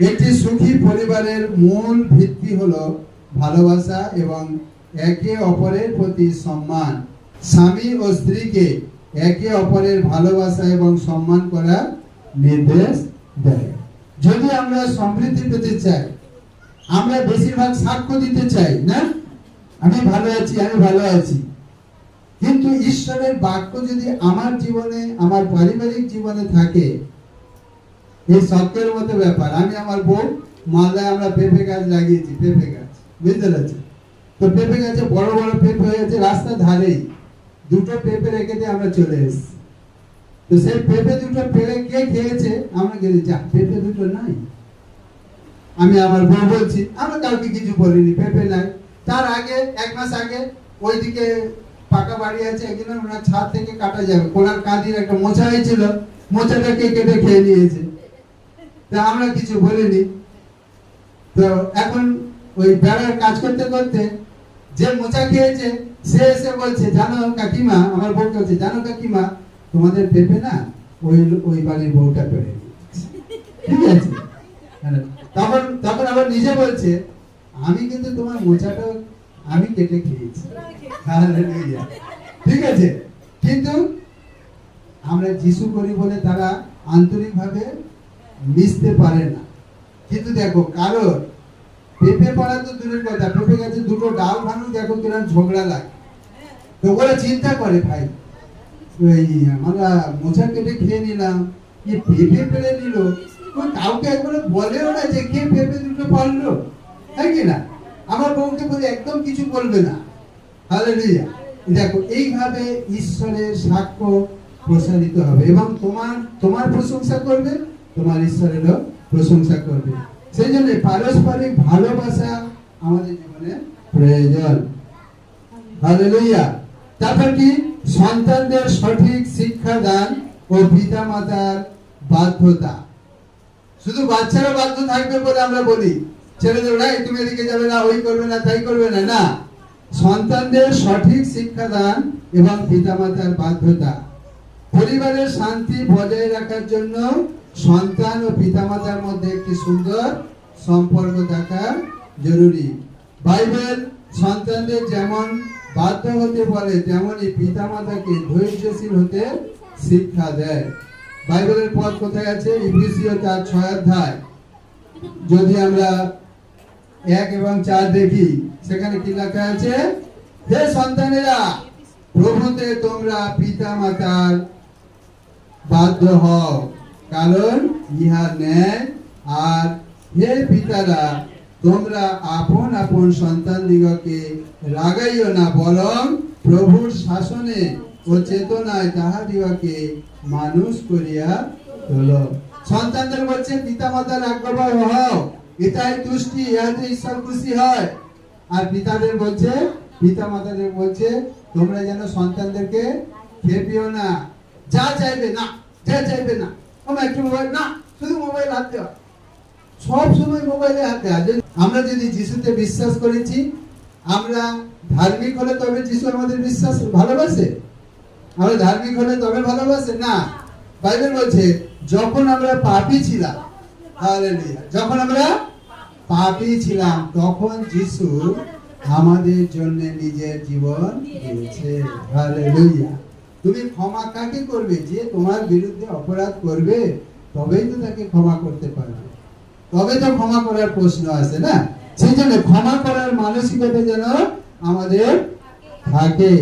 একটি সুখী পরিবারের মূল ভিত্তি হলো ভালোবাসা এবং একে অপরের প্রতি সম্মান। স্বামী ও স্ত্রীকে একে অপরের ভালোবাসা এবং সম্মান করার নির্দেশ দেয়। যদি আমরা সমৃদ্ধি পেতে চাই, আমরা বেশিরভাগ সাক্ষ্য দিতে চাই না, আমি ভালো আছি, আমি ভালো আছি। কিন্তু ঈশ্বরের বাক্য যদি আমার জীবনে, আমার পারিবারিক জীবনে থাকে, এই শখের মতো ব্যাপার। আমি আমার বউ মালদায় আমরা পেঁপে গাছ লাগিয়েছি, পেঁপে গাছ, বুঝতে পারছি। তো পেঁপে গাছে বড় বড় পেঁপে হয়েছে, রাস্তার ধারেই দুটো পেঁপে রেখে দিয়ে আমরা চলে এসেছি। তো সেই পেঁপে দুটো পেড়ে কে খেয়েছে, আমরা গেছি, যা পেঁপে দুটো নাই। আমি আমার বউ বলছি, আমরা কাউকে কিছু বলিনি, পেঁপে নাই। তার আগে 1 মাস আগে ওইদিকে পাকা বাড়ি আছে, একদিন ওনার ছাদ থেকে কাটা যাবে, কোনার কাঁদির একটা মোচা হয়েছিল, মোচাটাকে কেটে খেয়ে নিয়েছে। তা আমরা কিছু বলিনি। তো এখন ওই বেড়ার কাজ করতে করতে যে মোচা খেয়েছে সে এসে বলছে, জানো কাকিমা, আমার বউ বলছে, জানো কাকিমা, তোমাদের পেঁপে না ওই বাড়ির বউটা পেড়ে নিয়েছে। ঠিক আছে, তখন তখন আবার নিজে বলছে, আমি কিন্তু তোমার মোচাটা আমি কেটে খেয়েছি। হালেলুয়া। ঠিক আছে, কিন্তু আমরা যিশু করি বলে তারা আন্তরিকভাবে মিশতে পারে না। কিন্তু দেখো, কারোর পেঁপে পড়া তো দূরের কথা, পেঁপে গাছে দুটো ডাল ভাঙু, দেখো কিরকম ঝগড়া লাগে। তো ওরা চিন্তা করে, ভাই আমরা মোচা কেটে খেয়ে নিলাম, পেঁপে পেড়ে নিল, কাউকে একবারে বলেও না যে কে পেঁপে দুটো পারলো, তাই কি না? আমার বউকে বলে একদম কিছু বলবে না। হালেলুয়া। দেখো, এইভাবে ঈশ্বরের সাক্ষ্য প্রসারিত হবে এবং তোমার প্রশংসা করবে, তোমার ঈশ্বরেরও প্রশংসা করবে। সেই জন্য পারস্পরিক ভালোবাসা আমাদের জীবনে প্রয়োজন। হালেলুয়া। তারপর কি? সন্তানদের সঠিক শিক্ষা দান ও পিতামাতার বাধ্যতা। শুধু বাচ্চারা বাধ্য থাকবে বলে আমরা বলি, ছেলেদের তুমি এদিকে যাবে না, ওই করবে না, তাই করবে না, না। সন্তানদের সঠিক শিক্ষা দান এবং পিতামাতার বাধ্যতা। পরিবারের শান্তি বজায় রাখার জন্য সন্তান ও পিতামাতার মধ্যে একটি সুন্দর সম্পর্ক থাকা জরুরি। বাইবেল সন্তানদের যেমন বাধ্য হতে বলে, তেমনই পিতামাতাকে ধৈর্যশীল হতে শিক্ষা দেয়। বাইবেলের পদ কোথায় আছে? ইফিসীয় 4:6 অধ্যায়। যদি আমরা 1 এবং 4 দেখি, সেখানে কি লেখা আছে? হে সন্তানেরা, প্রভুতে তোমরা পিতামাতার বাধ্য হও, কারণ ইহা ন্যায়। আর হে পিতারা, তোমরা আপন আপন সন্তানদিগকে রাগাইও না, বরং প্রভুর শাসনে ও চেতনায় তাহাদিগকে মানুষ করিয়া তোলো। সন্তানদের বলছে পিতামাতার আজ্ঞাবহ হও, এটাই তুষ্টি, ইহাতে ঈশ্বর খুশি হয়। আর পিতামাতাদের বলছে তোমরা যেন সন্তানদেরকে খেপিও না, যা চাইবে না, যা চাইবে না, একটু মোবাইল না, শুধু মোবাইল হাতে হয়, সব সময় মোবাইলে হাতে আছে। আমরা যদি যিশুতে বিশ্বাস করেছি, আমরা ধার্মিক হলে তবে যিশু আমাদের বিশ্বাস ভালোবাসে? আমরা ধার্মিক হলে তবে ভালোবাসে না। বাইবেল বলছে যখন আমরা পাপী ছিলাম, হালেলুয়া, যখন আমরা পাপী ছিলাম তখন যিশু আমাদের জন্য নিজের জীবন দিয়েছে। হালেলুয়া। তুমি ক্ষমা কাকে করবে? যে তোমার বিরুদ্ধে অপরাধ করবে, তবেই তো তাকে ক্ষমা করতে পারবে, তবে তো ক্ষমা করার প্রশ্ন আসে না। সেই জন্য ক্ষমা করার মানসিকতা যেন আমাদের থাকে।